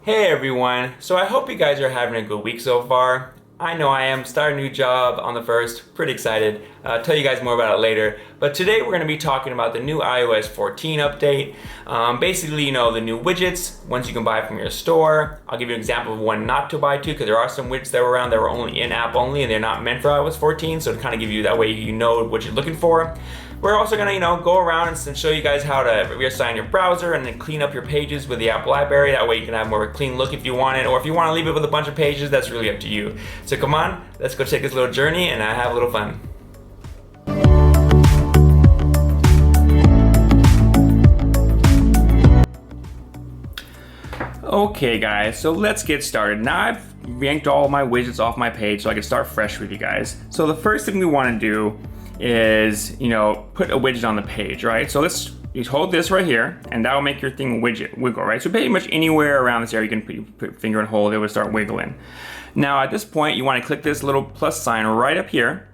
Hey everyone, so I hope you guys are having a good week so far. I know I am, starting a new job on the 1st, pretty excited. I'll tell you guys more about it later. But today we're going to be talking about the new iOS 14 update. Basically, the new widgets, ones you can buy from your store. I'll give you an example of one not to buy too, because there are some widgets that were around that were only in-app only and they're not meant for iOS 14, so to kind of give you that way you know what you're looking for. We're also going to, go around and show you guys how to reassign your browser and then clean up your pages with the Apple Library. That way you can have more of a clean look if you want it, or if you want to leave it with a bunch of pages, that's really up to you. So come on, let's go take this little journey and have a little fun. Okay guys, so let's get started. Now I've yanked all my widgets off my page so I can start fresh with you guys. So the first thing we want to do is, put a widget on the page, right? So you hold this right here, and that will make your thing wiggle, right? So pretty much anywhere around this area you can put your finger and hold, it will start wiggling. Now at this point, you want to click this little plus sign right up here.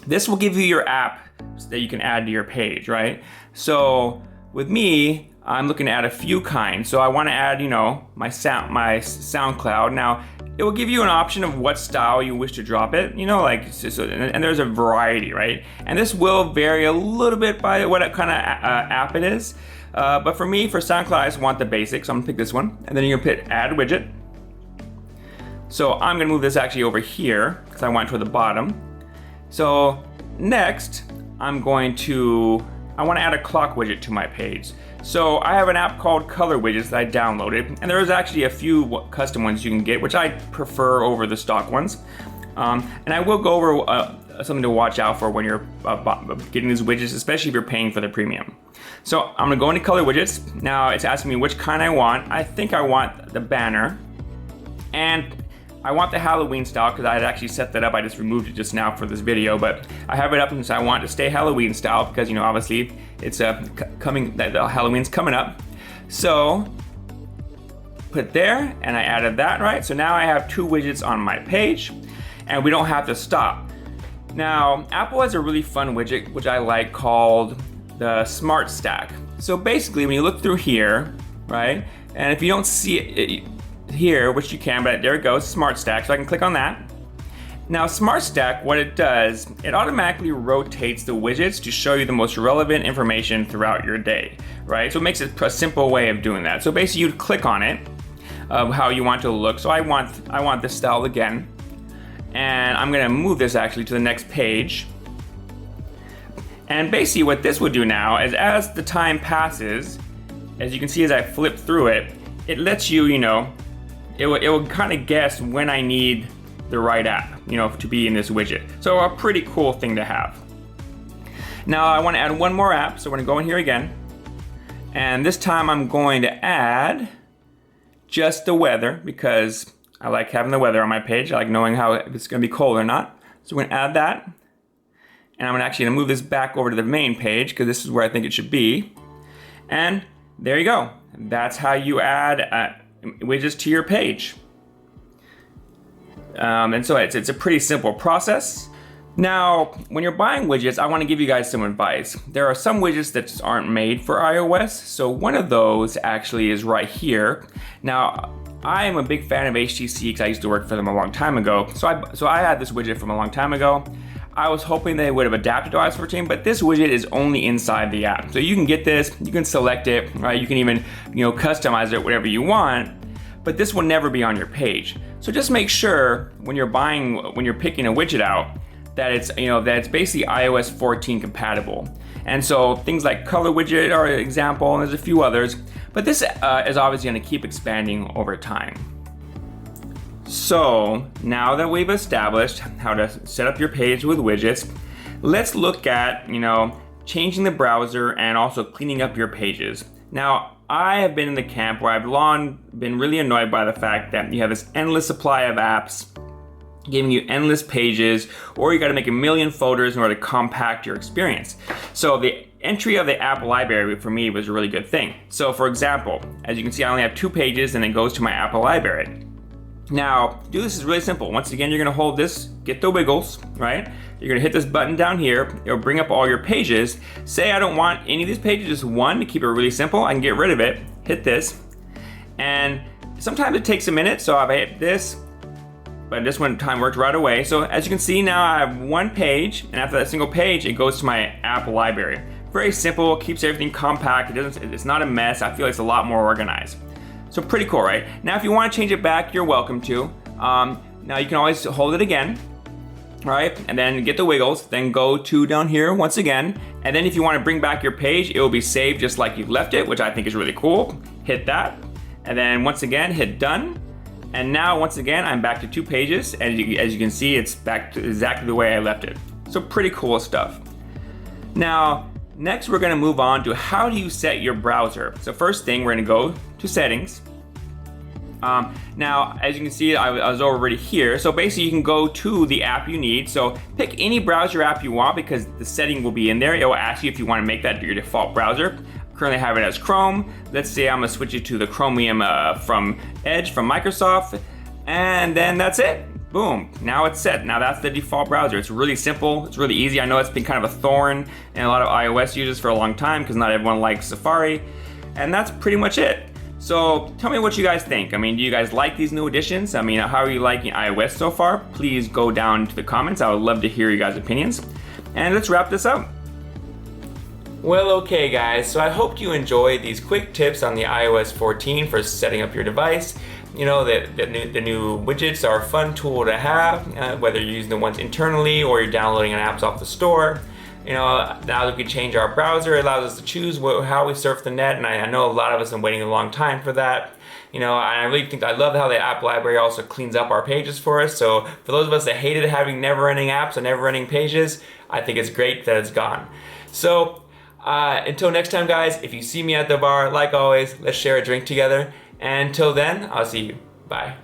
This will give you your app that you can add to your page, right? So with me, I'm looking to add a few kinds. So I want to add, my SoundCloud. Now, it will give you an option of what style you wish to drop it, and there's a variety, right? And this will vary a little bit by what kind of app it is. But for me, for SoundCloud, I just want the basics. So I'm gonna pick this one, and then you're gonna hit Add Widget. So I'm gonna move this actually over here because I want it toward the bottom. So next, I want to add a clock widget to my page. So I have an app called Color Widgets that I downloaded, and there's actually a few custom ones you can get, which I prefer over the stock ones. And I will go over something to watch out for when you're getting these widgets, especially if you're paying for the premium. So I'm gonna go into Color Widgets. Now it's asking me which kind I want. I think I want the banner, and I want the Halloween style because I had actually set that up. I just removed it just now for this video, but I have it up and so I want it to stay Halloween style because obviously it's Halloween's coming up. So put there, and I added that, right? So now I have two widgets on my page, and we don't have to stop. Now Apple has a really fun widget which I like called the Smart Stack. So basically, when you look through here, right, and if you don't see it here, which you can, but there it goes, Smart Stack. So I can click on that. Now Smart Stack, what it does, it automatically rotates the widgets to show you the most relevant information throughout your day, right? So it makes it a simple way of doing that. So basically you'd click on it, of how you want to look. So I want this style again, and I'm gonna move this actually to the next page. And basically what this would do now is as the time passes, as you can see as I flip through it, it lets you, it will kind of guess when I need the right app, to be in this widget. So a pretty cool thing to have. Now I want to add one more app, so we're gonna go in here again. And this time I'm going to add just the weather because I like having the weather on my page. I like knowing if it's gonna be cold or not. So we're gonna add that. And I'm actually gonna move this back over to the main page because this is where I think it should be. And there you go. That's how you add widgets to your page. And so it's a pretty simple process. Now, when you're buying widgets, I want to give you guys some advice. There are some widgets that just aren't made for iOS. So one of those actually is right here. Now, I am a big fan of HTC because I used to work for them a long time ago. So I had this widget from a long time ago. I was hoping they would have adapted to iOS 14, but this widget is only inside the app. So you can get this, you can select it, right? You can even, customize it whatever you want, but this will never be on your page. So just make sure when you're picking a widget out, that it's basically iOS 14 compatible. And so things like Color Widget are an example, and there's a few others, but this is obviously gonna keep expanding over time. So now that we've established how to set up your page with widgets, let's look at, changing the browser and also cleaning up your pages. Now, I have been in the camp where I've long been really annoyed by the fact that you have this endless supply of apps giving you endless pages, or you got to make a million folders in order to compact your experience. So the entry of the Apple Library for me was a really good thing. So for example, as you can see, I only have 2 pages and it goes to my Apple Library. Now, to do this is really simple. Once again, you're gonna hold this, get the wiggles, right? You're gonna hit this button down here. It'll bring up all your pages. Say I don't want any of these pages, just one to keep it really simple. I can get rid of it, hit this, And sometimes it takes a minute, so I've hit this, but this one time worked right away. So as you can see now, I have one page, and after that single page, it goes to my Apple Library. Very simple, keeps everything compact. It's not a mess. I feel like it's a lot more organized. So pretty cool, right? Now if you want to change it back, you're welcome to. Now you can always hold it again, right? And then get the wiggles, then go to down here once again. And then if you want to bring back your page, it will be saved just like you left it, which I think is really cool. Hit that, and then once again, hit done. And now once again, I'm back to 2 pages. And as you can see, it's back to exactly the way I left it. So pretty cool stuff. Now, next we're gonna move on to how do you set your browser. So first thing, we're gonna go to settings. Now, as you can see, I was already here. So basically you can go to the app you need. So pick any browser app you want because the setting will be in there. It will ask you if you want to make that your default browser. Currently have it as Chrome. Let's say I'm gonna switch it to the Chromium from Edge from Microsoft. And then that's it. Boom, now it's set. Now that's the default browser. It's really simple, it's really easy. I know it's been kind of a thorn in a lot of iOS users for a long time because not everyone likes Safari. And that's pretty much it. So tell me what you guys think. I mean, do you guys like these new additions? I mean, how are you liking iOS so far? Please go down to the comments. I would love to hear you guys' opinions. And let's wrap this up. Well, okay guys, so I hope you enjoyed these quick tips on the iOS 14 for setting up your device. You know, the new widgets are a fun tool to have, whether you're using the ones internally or you're downloading apps off the store. You know, now that we can change our browser, it allows us to choose how we surf the net, and I know a lot of us have been waiting a long time for that. You know, I really think I love how the App Library also cleans up our pages for us. So for those of us that hated having never-ending apps and never-ending pages, I think it's great that it's gone. So until next time, guys, if you see me at the bar, like always, let's share a drink together. And until then, I'll see you. Bye.